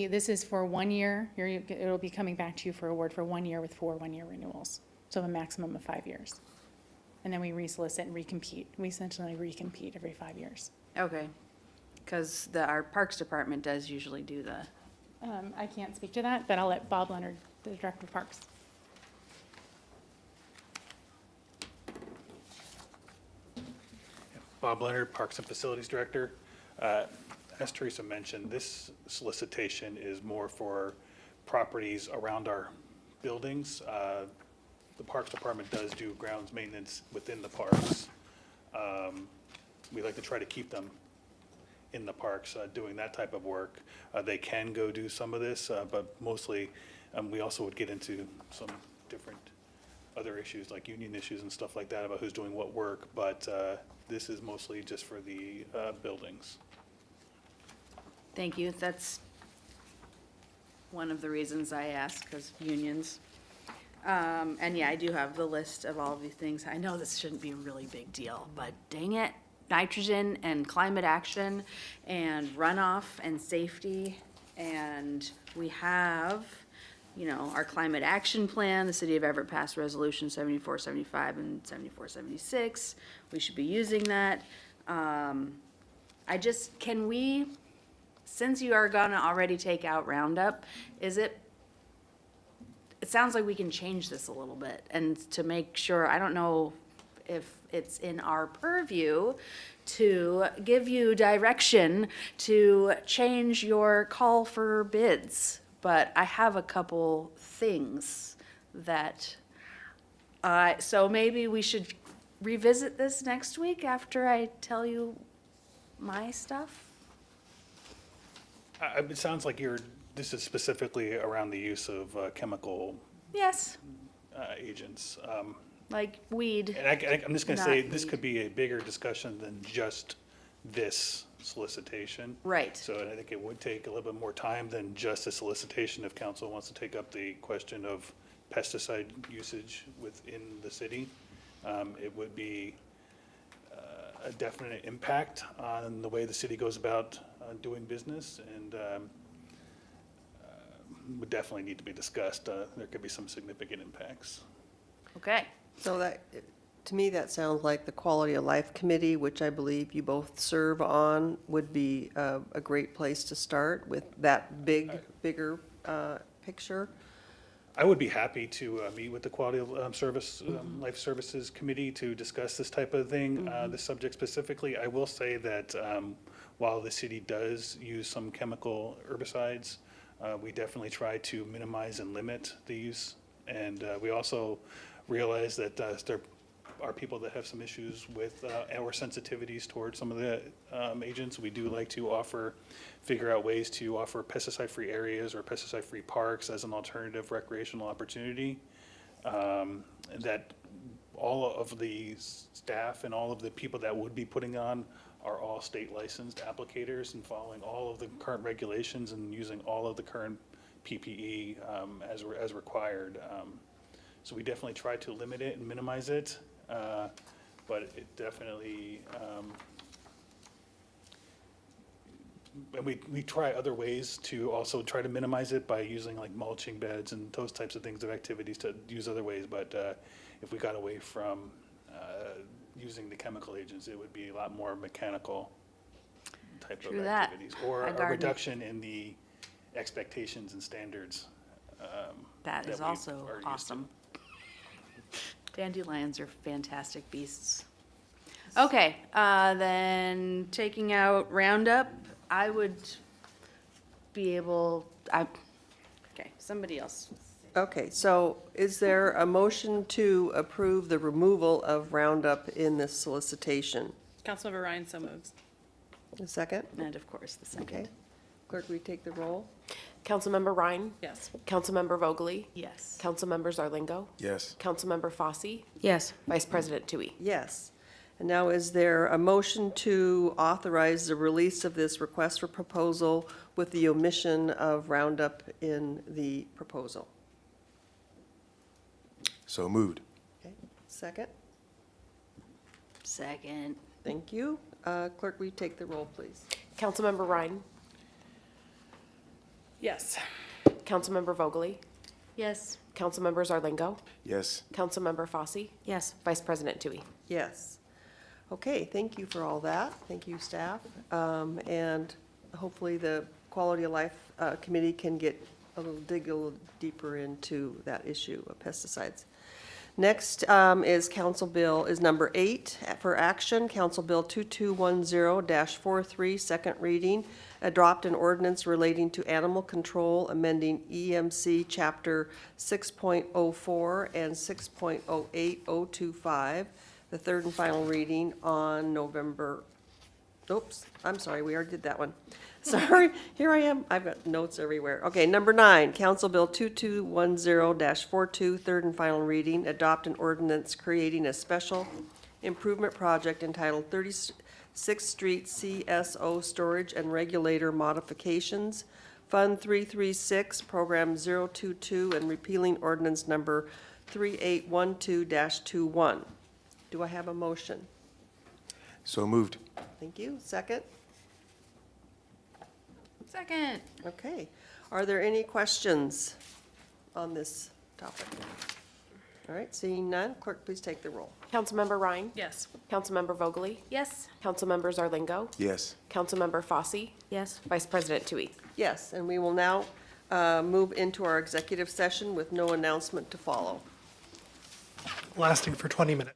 This is for 1 year. It'll be coming back to you for award for 1 year with 4 one-year renewals. So a maximum of 5 years. And then we resolicit and recompete. We essentially recompete every 5 years. Okay, because our Parks Department does usually do the. I can't speak to that, but I'll let Bob Leonard, the Director of Parks. Bob Leonard, Parks and Facilities Director. As Teresa mentioned, this solicitation is more for properties around our buildings. The Parks Department does do grounds maintenance within the parks. We like to try to keep them in the parks doing that type of work. They can go do some of this, but mostly we also would get into some different other issues like union issues and stuff like that about who's doing what work, but this is mostly just for the buildings. Thank you. That's one of the reasons I asked, because unions. And yeah, I do have the list of all of these things. I know this shouldn't be a really big deal, but dang it, nitrogen and climate action and runoff and safety. And we have, our climate action plan. The city of Everett passed resolution 7475 and 7476. We should be using that. Can we, since you are gonna already take out Roundup, it sounds like we can change this a little bit, and to make sure, I don't know if it's in our purview to give you direction to change your call for bids, but I have a couple things that, so maybe we should revisit this next week after I tell you my stuff? It sounds like this is specifically around the use of chemical Yes, agents. like weed. And I'm just going to say, Not this weed. could be a bigger discussion than just this solicitation. Right. So I think it would take a little bit more time than just a solicitation if council wants to take up the question of pesticide usage within the city. It would be a definite impact on the way the city goes about doing business, and would definitely need to be discussed. There could be some significant impacts. Okay. So that, to me, that sounds like the Quality of Life Committee, which I believe you both serve on, would be a great place to start with that bigger picture. I would be happy to meet with the Quality of Life Services Committee to discuss this type of thing, this subject specifically. I will say that while the city does use some chemical herbicides, we definitely try to minimize and limit the use. And we also realize that there are people that have some issues with or sensitivities towards some of the agents. We do like to figure out ways to offer pesticide-free areas or pesticide-free parks as an alternative recreational opportunity. That all of the staff and all of the people that would be putting on are all state licensed applicators and following all of the current regulations and using all of the current PPE as required. So we definitely try to limit it and minimize it, but it definitely, and we try other ways to also try to minimize it by using like mulching beds and those types of things, of activities to use other ways. But if we got away from using the chemical agents, it would be a lot more mechanical type of True that. activities, or I a garden. reduction in the expectations and standards. That is we also are used to. awesome. Dandelions are fantastic beasts. Okay, then taking out Roundup, I would be able, okay, somebody else. Okay, so is there a motion to approve the removal of Roundup in this solicitation? Councilmember Ryan so moves. A second? And of course, the second. Okay. Clerk, will you take the roll? Councilmember Ryan? Yes. Councilmember Vogely? Yes. Councilmember Zarlingo? Yes. Councilmember Fosse? Yes. Vice President Tui? Yes. And now is there a motion to authorize the release of this request for proposal with the omission of Roundup in the proposal? So moved. Okay, second? Second. Thank you. Clerk, will you take the roll, please? Councilmember Ryan? Yes. Councilmember Vogely? Yes. Councilmember Zarlingo? Yes. Councilmember Fosse? Yes. Vice President Tui? Yes. Okay, thank you for all that. Thank you, staff. And hopefully the Quality of Life Committee can dig a little deeper into that issue of pesticides. Next is number 8 for action, Council Bill 2210-43, second reading. Adopt an ordinance relating to animal control, amending EMC Chapter 6.04 and 6.08025. The third and final reading on November, oops, I'm sorry, we already did that one. Sorry, here I am, I've got notes everywhere. Okay, number 9, Council Bill 2210-42, third and final reading. Adopt an ordinance creating a special improvement project entitled 36th Street CSO Storage and Regulator Modifications, Fund 336, Program 022, and repealing ordinance number 3812-21. Do I have a motion? So moved. Thank you. Second? Second. Okay. Are there any questions on this topic? All right, seeing none, clerk, please take the roll. Councilmember Ryan? Yes. Councilmember Vogely? Yes. Councilmember Zarlingo? Yes. Councilmember Fosse? Yes. Vice President Tui? Yes, and we will now move into our executive session with no announcement to follow. Lasting for 20 minutes.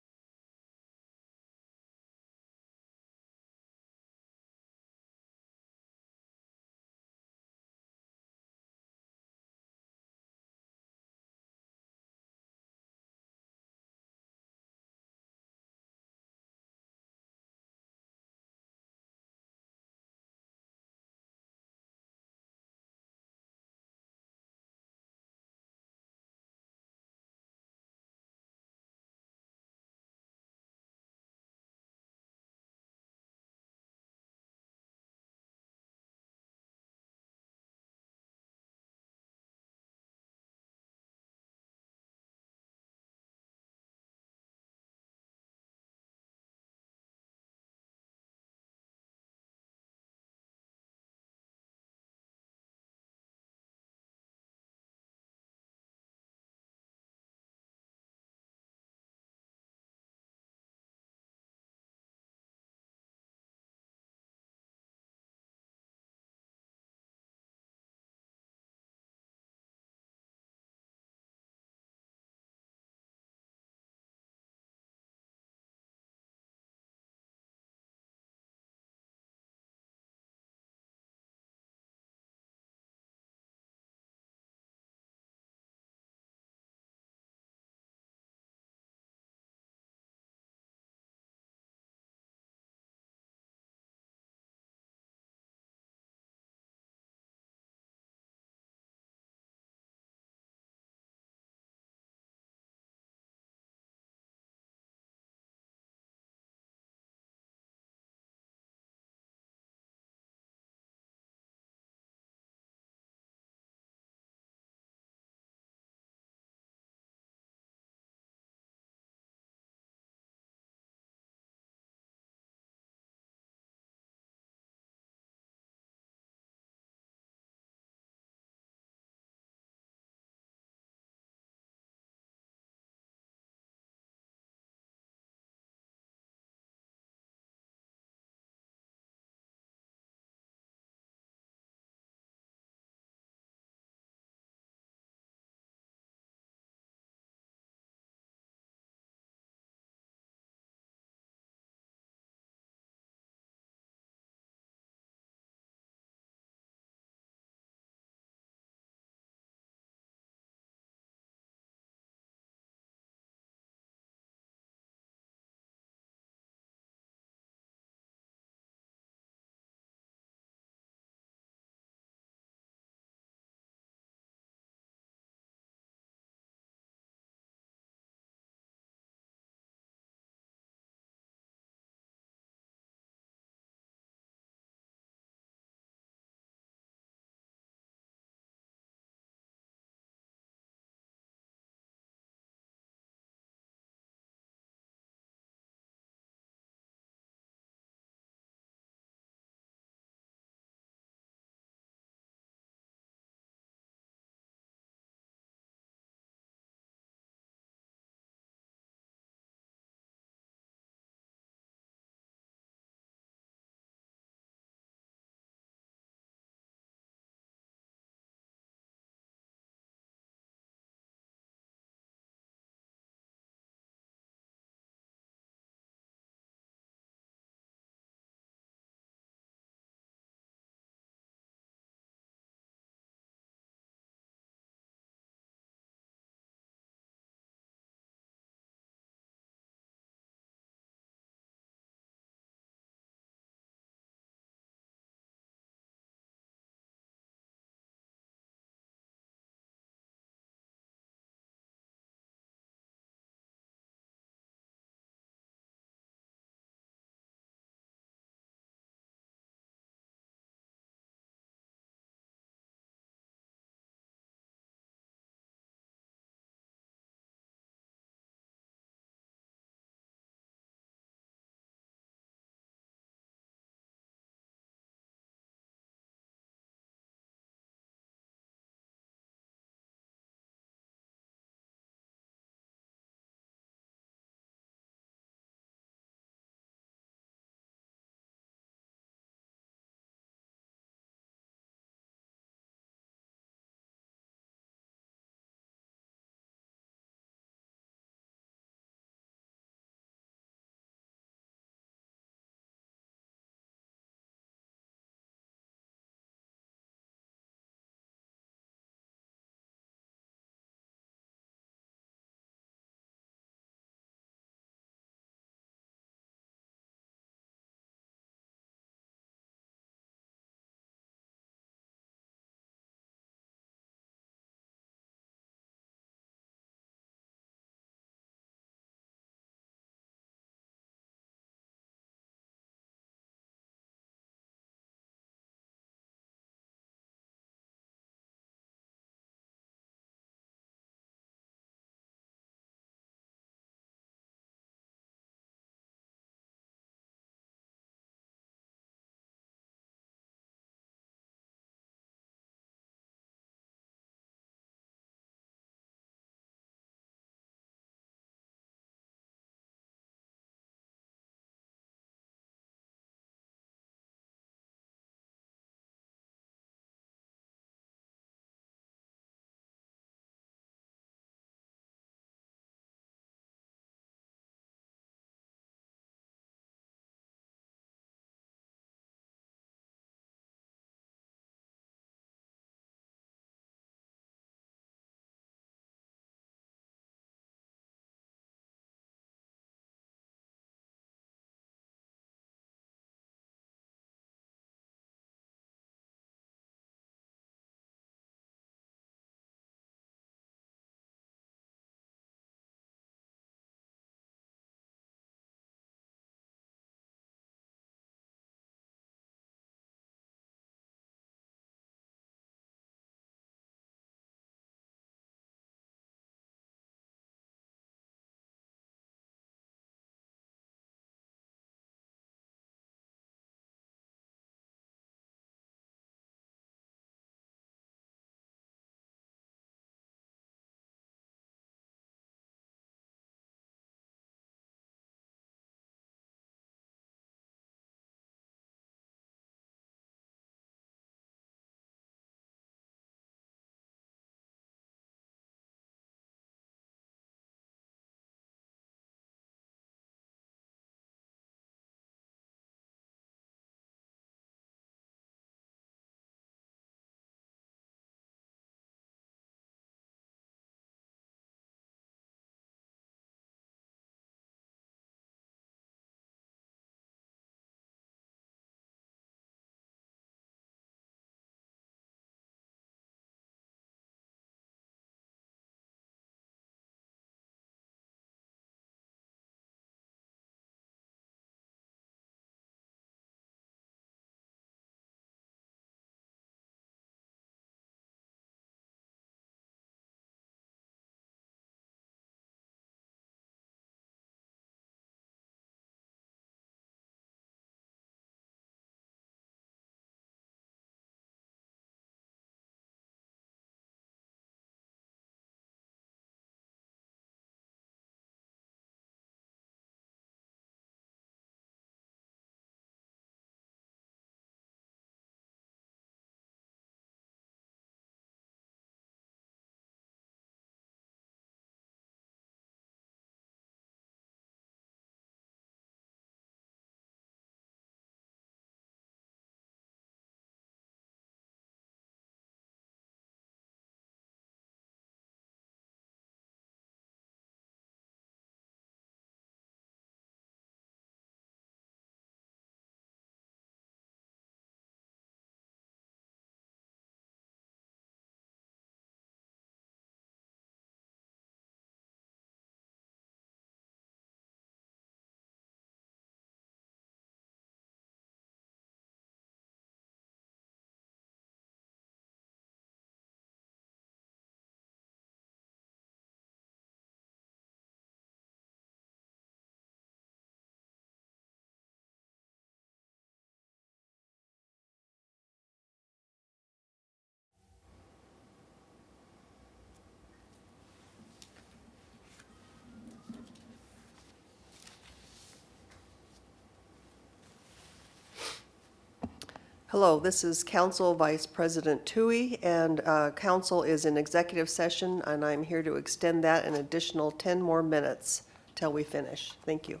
Hello, this is Council Vice President Tui, and council is in executive session, and I'm here to extend that an additional 10 more minutes till we finish. Thank you.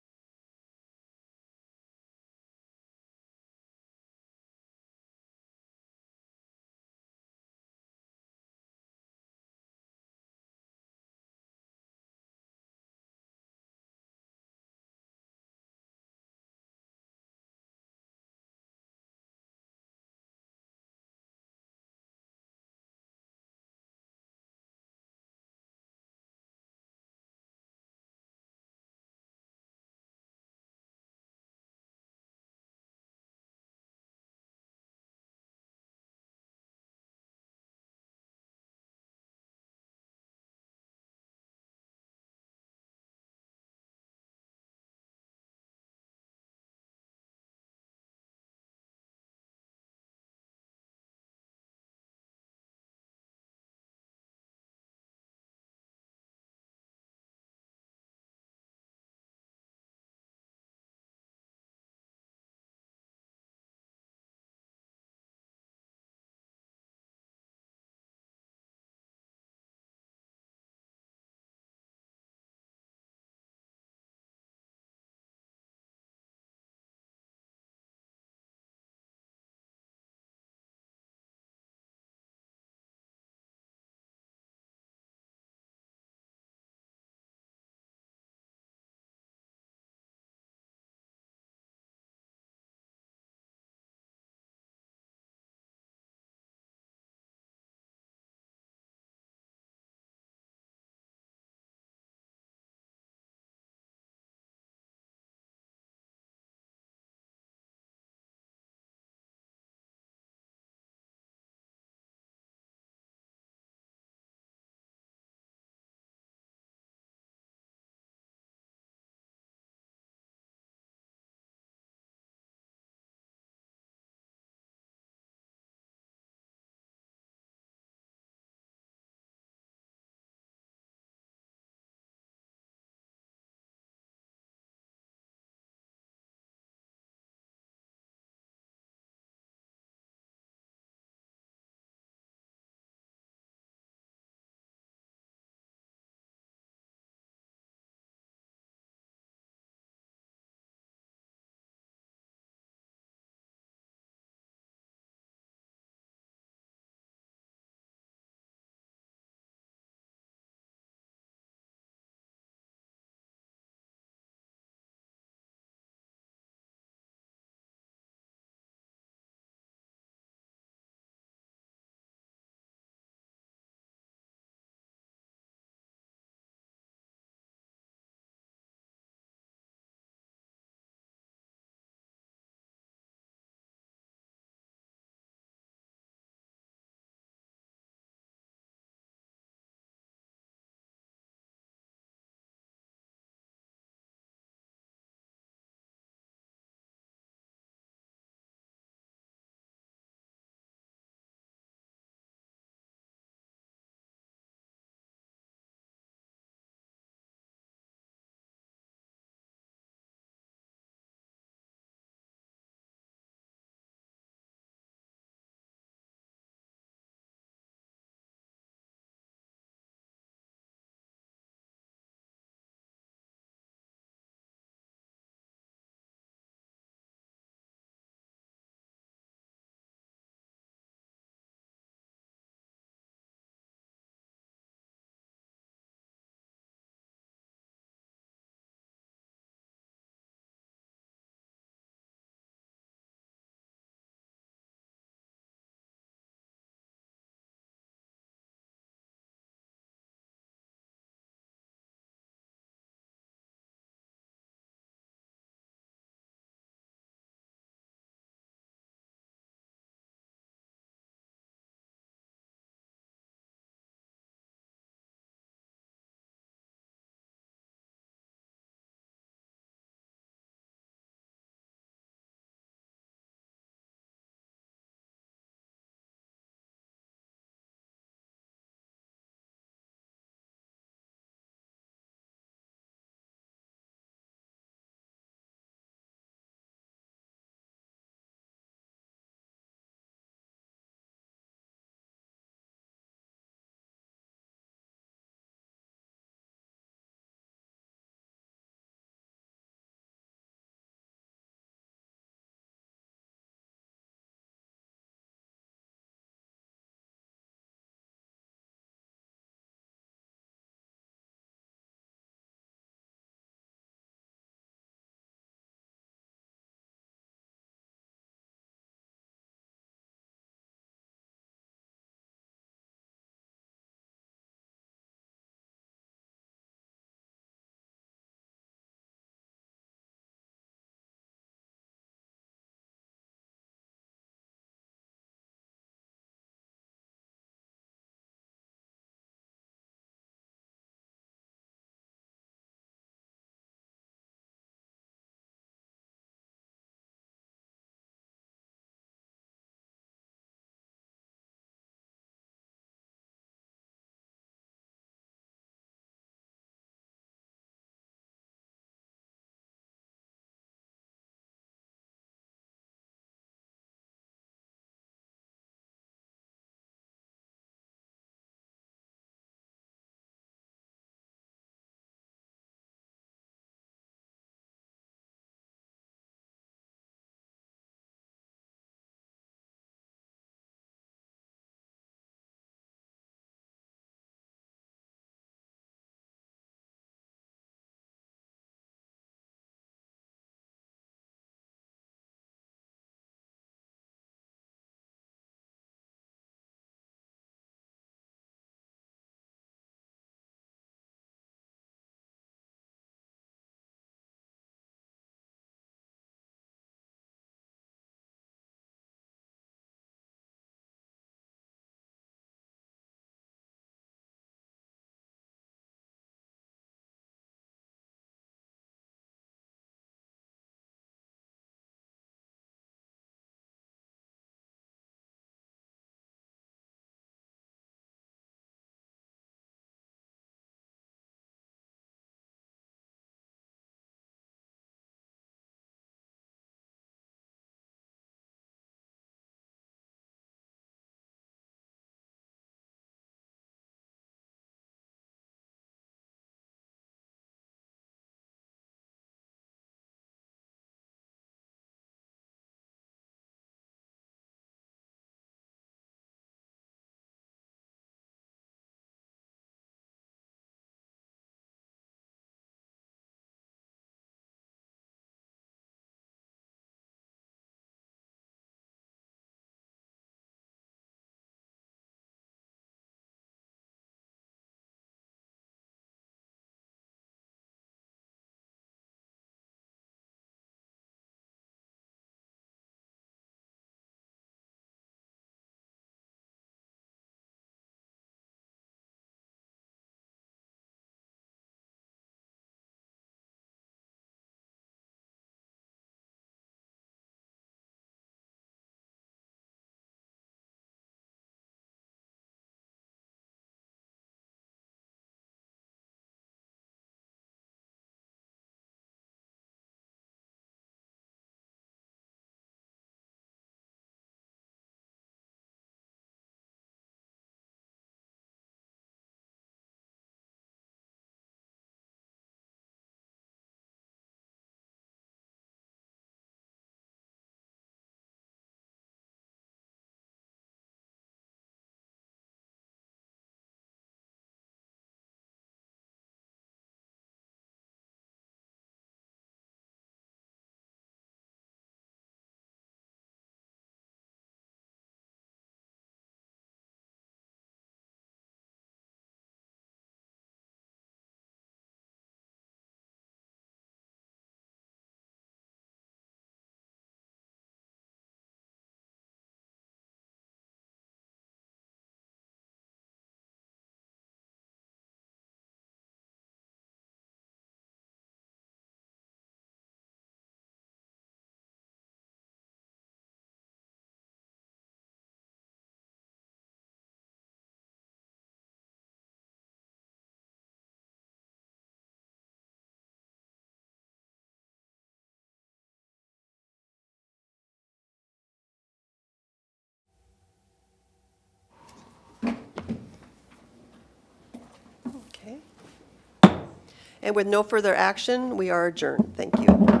And with no further action, we are adjourned. Thank you.